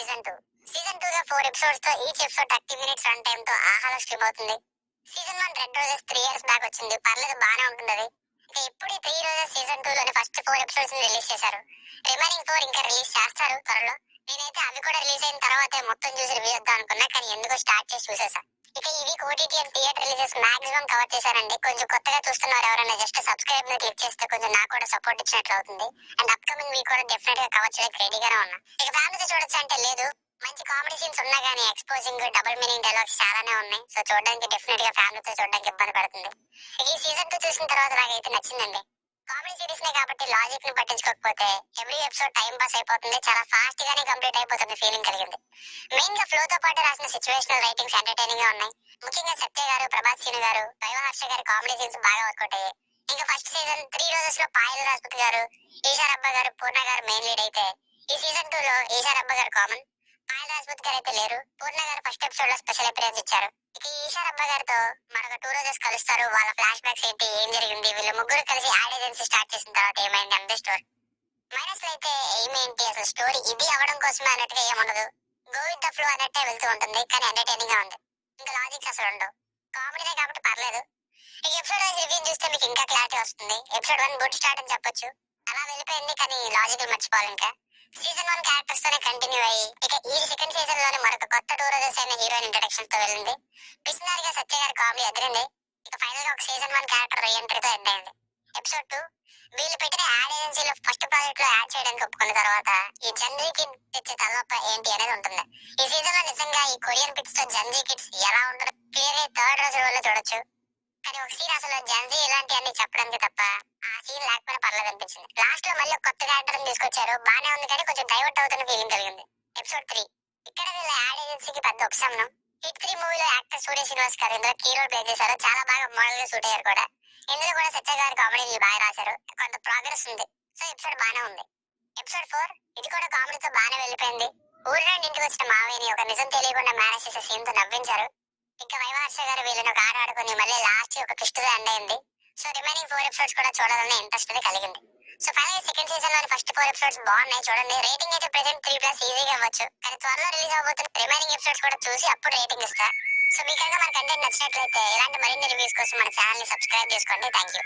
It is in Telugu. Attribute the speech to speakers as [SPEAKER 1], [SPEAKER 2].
[SPEAKER 1] సీజన్ 2. సీజన్ 2 గా 4 ఎపిసోడ్స్ తో each episode 30 minutes run time తో ఆహాలో స్ట్రీమ్ అవుతుంది. Season 1 red roses 3 years back వచ్చింది. పర్లేదు బానే ఉంటుంది అది. ఇక ఇప్పుడు ఈ 3 రోజెస్ సీజన్ 2 లోని ఫస్ట్ 4 ఎపిసోడ్స్ ని రిలీజ్ చేశారు. రిమైనింగ్ 4 ఇంకా రిలీజ్ చేస్తారు త్వరలో. నేనైతే అవి కూడా రిలీజ్ అయిన తర్వాతే మొత్తం చూసి రివ్యూ ఇద్దాం అనుకున్నా, కానీ ఎందుకో స్టార్ట్ చేసి చూసేసా. ఇక ఈ week OTT and theatre releases maximum cover చేశానండి. కొంచెం కొత్తగా చూస్తున్నారు ఎవరైనా జస్ట్ సబ్స్క్రైబ్ మీద క్లిక్ చేస్తే కొంచెం నాకు కూడా సపోర్ట్ ఇచ్చినట్లు అవుతుంది. అండ్ అప్కమింగ్ వీక్ కూడా డెఫినెట్ గా కవర్ చేయడానికి రెడీగానే ఉన్నా. ఇక ఫ్యామిలీతో చూడొచ్చు అంటే లేదు, మంచి కామెడీ సీన్స్ ఉన్నా గానీ ఎక్స్పోజింగ్ డబుల్ మీనింగ్ డైలాగ్స్ చాలానే ఉన్నాయి. సో చూడడానికి డెఫినెట్ గా ఫ్యామిలీతో చూడడానికి ఇబ్బంది పడుతుంది. ఈ సీజన్ 2 చూసిన తర్వాత నాకైతే నచ్చిందండి. కామెడీ సిరీస్ నే కాబట్టి లాజిక్ ని పట్టించుకోకపోతే ఎవ్రీ ఎపిసోడ్ టైం పాస్ అయిపోతుంది, చాలా ఫాస్ట్ గానే కంప్లీట్ అయిపోతుంది ఫీలింగ్ కలిగింది. మెయిన్ గా ఫ్లో తో పాటు రాసిన సిచువేషనల్ రైటింగ్స్ ఎంటర్టైనింగ్ గా ఉన్నాయి. ముఖ్యంగా సత్య గారు, ప్రభాస్ సీను గారు, వైవహర్ష గారి కామెడీ సీన్స్ బాగా వర్కౌట్ అయ్యాయి. ఇంకా ఫస్ట్ సీజన్ 3 రోజెస్ లో పాయల్ రాజ్పూత్ గారు, ఈషా రబ్బా గారు, పూర్ణ గారు మెయిన్ లీడ్ అయితే, ఈ సీజన్ 2 లో ఈషా రబ్బా గారు కామన్, పాయల్ రాజ్పూత్ గారు అయితే లేరు. పూర్ణ గారు ఫస్ట్ ఎపిసోడ్ లో స్పెషల్ అపియరెన్స్ ఇచ్చారు. ఇక ఈషా రబ్బా గారితో మరొక 2 రోజెస్ కలుస్తారు. వాళ్ళ ఫ్లాష్ బ్యాక్స్ ఏంటి, ఏం జరిగింది, వీళ్ళు ముగ్గురు కలిసి యాడ్ ఏజెన్సీ స్టార్ట్ చేసిన తర్వాత ఏమైంది అంతే స్టోరీ. మైనస్ లో అయితే ఏమేంటి అసలు స్టోరీ ఇది అవడం కోసమే అన్నట్టుగా ఏముండదు. గో విత్ ద ఫ్లో అన్నట్టే వెళ్తూ ఉంటుంది, కానీ ఎంటర్టైనింగ్ గా ఉంది. ఇంకా లాజిక్స్ అసలు ఉండవు. కామెడీనే కాబట్టి పర్లేదు. ఈ ఎపిసోడ్ వైజ్ రివ్యూ చూస్తే మీకు ఇంకా క్లారిటీ వస్తుంది. ఎపిసోడ్ 1 గుడ్ స్టార్ట్ అని చెప్పొచ్చు. అలా వెళ్ళిపోయింది, కానీ లాజికల్ మర్చిపోవాలి. ఇంకా సీజన్ 1 క్యారెక్టర్స్ తోనే కంటిన్యూ అయ్యి ఇక ఈ సెకండ్ సీజన్ లోనే మరొక కొత్త 2 రోజెస్ అయిన హీరోయిన్ ఇంట్రడక్షన్ తో వెళ్ళింది. పిసినారిగా సత్య గారి కామెడీ ఎదిరింది. ఇక ఫైనల్ గా ఒక సీజన్ 1 క్యారెక్టర్ రీఎంట్రీతో ఎండ్ అయింది. ఎపిసోడ్ 2 వీళ్ళు పెట్టిన యాడ్ ఏజెన్సీలో ఫస్ట్ ప్రాజెక్ట్ లో యాడ్ చేయడానికి ఒప్పుకున్న తర్వాత ఈ జంజీ కిడ్ తెచ్చే తలనొప్ప ఏంటి అనేది ఉంటుంది. ఈ సీజన్ లో నిజంగా ఈ కొరియన్ పిక్స్ తో జంజీ కిడ్స్ ఎలా ఉంటారో క్లియర్ గా థర్డ్ రోజు వల్ల చూడొచ్చు. కానీ ఒక సీన్ అసలు జంజీ ఇలాంటి అన్ని చెప్పడానికి తప్ప ఆ సీన్ లేకపోయినా పర్లేదు అనిపించింది. లాస్ట్ లో మళ్ళీ కొత్త క్యారెక్టర్ తీసుకొచ్చారు, బానే ఉంది, కానీ కొంచెం డైవర్ట్ అవుతున్న ఫీలింగ్ కలిగింది. ఎపిసోడ్ 3 ఇక్కడ వీళ్ళ యాడ్ ఏజెన్సీకి పెద్ద ఉపశమనం. హిట్ 3 మూవీలో యాక్టర్ సూర్య శ్రీనివాస్ గారు ఇందులో కీ రోల్ ప్లే చేశారు. చాలా బాగా మోడల్ గా సూట్ అయ్యారు కూడా. ఇందులో కూడా సత్య గారి కామెడీ బాగా రాశారు. కొంత ప్రోగ్రెస్ ఉంది. సో ఎపిసోడ్ బానే ఉంది. ఎపిసోడ్ 4 ఇది కూడా కామెడీతో బానే వెళ్ళిపోయింది. ఊరి నుండి ఇంటికి వచ్చిన మావయ్యని ఒక నిజం తెలియకుండా మేనేజ్ చేసే సీన్ తో నవ్వించారు. ఇంకా వైవహర్ష గారు వీళ్ళని ఒక ఆట ఆడుకుని మళ్ళీ లాస్ట్ ఒక ట్విస్ట్ తో ఎండ్ అయింది. సో రిమైనింగ్ 4 ఎపిసోడ్స్ కూడా చూడాలని ఇంట్రెస్ట్ అయితే కలిగింది. సో ఫైనల్ సెకండ్ సీజన్ లోని ఫస్ట్ 4 ఎపిసోడ్స్ బాగున్నాయి, చూడండి. రేటింగ్ అయితే ప్రెసెంట్ 3+ ఈజీగా ఇవ్వచ్చు, కానీ త్వరలో రిలీజ్ అవబోతున్న రిమైనింగ్ ఎపిసోడ్స్ కూడా చూసి అప్పుడు రేటింగ్ ఇస్తా. సో మీకు కనుక మన కంటెంట్ నచ్చినట్లయితే ఇలాంటి మరిన్ని రివ్యూస్ కోసం మన ఛానల్ ని సబ్స్క్రైబ్ చేసుకోండి. Thank you.